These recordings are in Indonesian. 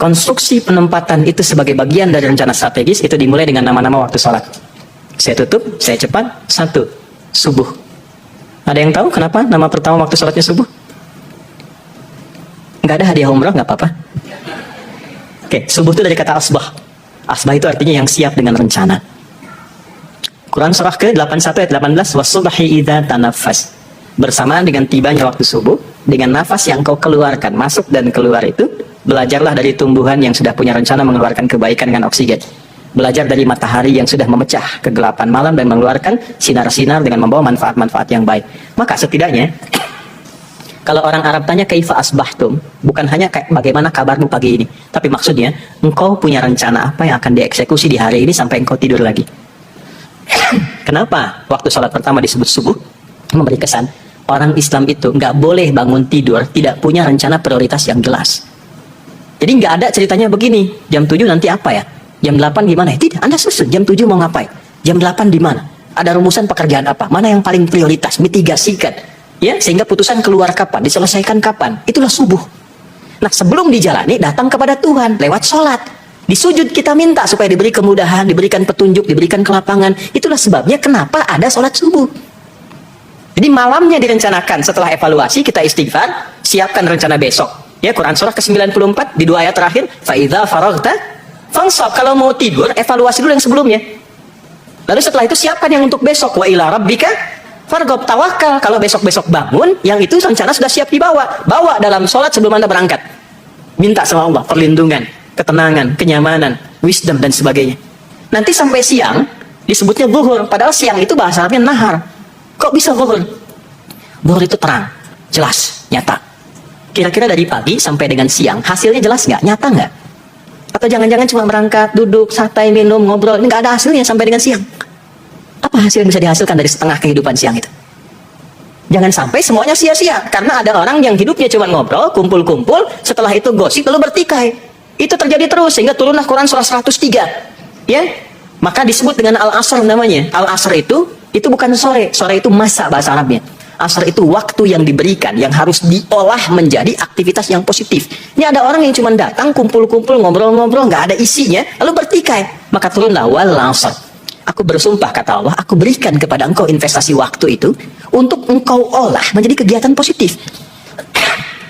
konstruksi penempatan itu sebagai bagian dari rencana strategis itu dimulai dengan nama-nama waktu sholat. Saya tutup, saya cepat. 1. Subuh. Ada yang tahu kenapa nama pertama waktu sholatnya subuh? Nggak ada hadiah umrah, nggak apa-apa. Oke, subuh itu dari kata asbah. Asbah itu artinya yang siap dengan rencana. Quran surah ke-81 ayat 18, wasubhi idza tanaffas. Bersamaan dengan tibanya waktu subuh, dengan nafas yang kau keluarkan, masuk dan keluar itu, belajarlah dari tumbuhan yang sudah punya rencana mengeluarkan kebaikan dengan oksigen. Belajar dari matahari yang sudah memecah kegelapan malam dan mengeluarkan sinar-sinar dengan membawa manfaat-manfaat yang baik. Maka setidaknya, kalau orang Arab tanya kaifa asbahtum, bukan hanya bagaimana kabarmu pagi ini, tapi maksudnya engkau punya rencana apa yang akan dieksekusi di hari ini sampai engkau tidur lagi. Kenapa waktu sholat pertama disebut subuh? Memberi kesan orang Islam itu nggak boleh bangun tidur tidak punya rencana prioritas yang jelas. Jadi nggak ada ceritanya begini, jam 7 nanti apa ya, jam 8 gimana ya? Tidak, Anda susun jam 7 mau ngapain, jam 8 di mana, ada rumusan pekerjaan apa, mana yang paling prioritas, mitigasikan ya, sehingga putusan keluar kapan, diselesaikan kapan, itulah subuh. Nah, sebelum dijalani, datang kepada Tuhan lewat sholat. Di sujud kita minta supaya diberi kemudahan, diberikan petunjuk, diberikan kelapangan. Itulah sebabnya kenapa ada sholat subuh. Jadi malamnya direncanakan, setelah evaluasi kita istighfar, siapkan rencana besok. Ya, Quran surah ke-94 di 2 ayat terakhir, فَإِذَا فَرَغْتَ فَانْصَبْ. Kalau mau tidur, evaluasi dulu yang sebelumnya. Lalu setelah itu siapkan yang untuk besok. وَإِلَى رَبِّكَ fargob, tawakal. Kalau besok-besok bangun, yang itu rencana sudah siap dibawa. Bawa dalam sholat sebelum Anda berangkat. Minta sama Allah perlindungan, ketenangan, kenyamanan, wisdom, dan sebagainya. Nanti sampai siang, disebutnya zuhur. Padahal siang itu bahasa Arabnya nahar. Kok bisa zuhur? Zuhur itu terang, jelas, nyata. Kira-kira dari pagi sampai dengan siang, hasilnya jelas nggak? Nyata nggak? Atau jangan-jangan cuma berangkat, duduk, santai, minum, ngobrol, ini nggak ada hasilnya sampai dengan siang. Apa hasil yang bisa dihasilkan dari setengah kehidupan siang itu? Jangan sampai semuanya sia-sia. Karena ada orang yang hidupnya cuma ngobrol, kumpul-kumpul, setelah itu gosip, lalu bertikai. Itu terjadi terus, sehingga turunlah Quran surah 103. Ya? Maka disebut dengan Al-Asr namanya. Al-Asr itu bukan sore. Sore itu masa bahasa Arabnya. Asr itu waktu yang diberikan, yang harus diolah menjadi aktivitas yang positif. Ini ada orang yang cuma datang, kumpul-kumpul, ngobrol-ngobrol, nggak ada isinya, lalu bertikai. Maka turunlah wal-asr. Aku bersumpah, kata Allah, aku berikan kepada engkau investasi waktu itu untuk engkau olah menjadi kegiatan positif.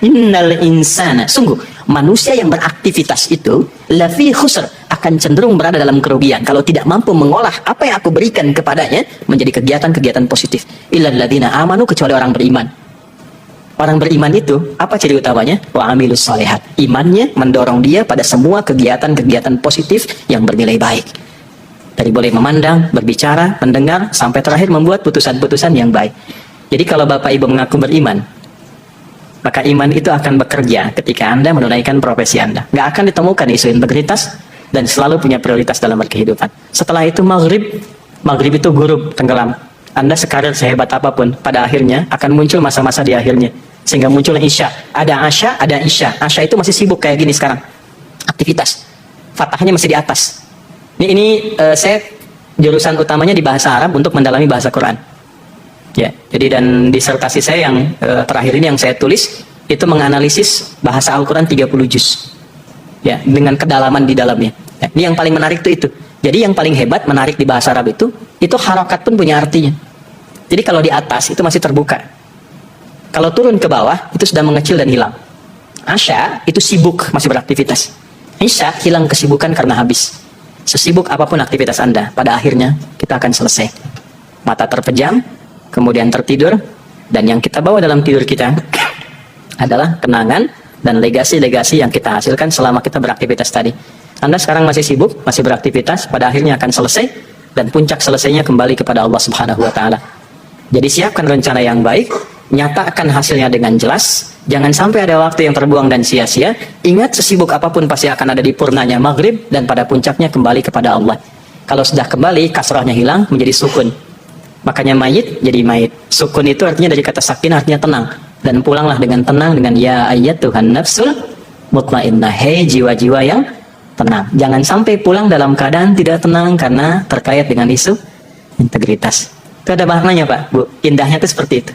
Innal insana, sungguh manusia yang beraktivitas itu lafi khusr, akan cenderung berada dalam kerugian kalau tidak mampu mengolah apa yang aku berikan kepadanya menjadi kegiatan-kegiatan positif. Illal ladzina amanu, kecuali orang beriman. Orang beriman itu apa ciri utamanya? Wa amilus shalihat. Imannya mendorong dia pada semua kegiatan-kegiatan positif yang bernilai baik. Dari boleh memandang, berbicara, mendengar, sampai terakhir membuat putusan-putusan yang baik. Jadi kalau Bapak Ibu mengaku beriman, maka iman itu akan bekerja ketika Anda menunaikan profesi Anda. Nggak akan ditemukan isu integritas dan selalu punya prioritas dalam berkehidupan. Setelah itu maghrib itu gurub, tenggelam. Anda sekarir sehebat apapun, pada akhirnya akan muncul masa-masa di akhirnya. Sehingga muncul isya. Ada asya, ada isya. Asya itu masih sibuk kayak gini sekarang. Aktivitas. Fatahnya masih di atas. Ini saya jurusan utamanya di bahasa Arab untuk mendalami bahasa Quran. Ya, jadi dan disertasi saya yang terakhir ini yang saya tulis itu menganalisis bahasa Al-Quran 30 juz. Ya, dengan kedalaman di dalamnya. Ya, ini yang paling menarik itu. Jadi yang paling hebat menarik di bahasa Arab itu harokat pun punya artinya. Jadi kalau di atas itu masih terbuka. Kalau turun ke bawah itu sudah mengecil dan hilang. Asya itu sibuk, masih beraktivitas. Isya hilang kesibukan karena habis. Sesibuk apapun aktivitas Anda, pada akhirnya kita akan selesai. Mata terpejam, kemudian tertidur, dan yang kita bawa dalam tidur kita adalah kenangan dan legasi-legasi yang kita hasilkan selama kita beraktivitas tadi. Anda sekarang masih sibuk, masih beraktivitas, pada akhirnya akan selesai, dan puncak selesainya kembali kepada Allah Subhanahu wa Ta'ala. Jadi siapkan rencana yang baik, nyatakan hasilnya dengan jelas. Jangan sampai ada waktu yang terbuang dan sia-sia. Ingat, sesibuk apapun pasti akan ada di purnanya maghrib, dan pada puncaknya kembali kepada Allah. Kalau sudah kembali, kasrahnya hilang menjadi sukun. Makanya mayit jadi mayit. Sukun itu artinya dari kata sakin, artinya tenang. Dan pulanglah dengan tenang, dengan ya ayyatuhan nafsul mutmainnah. Hei jiwa-jiwa yang tenang. Jangan sampai pulang dalam keadaan tidak tenang karena terkait dengan isu integritas. Itu ada maknanya Pak, Bu. Indahnya itu seperti itu.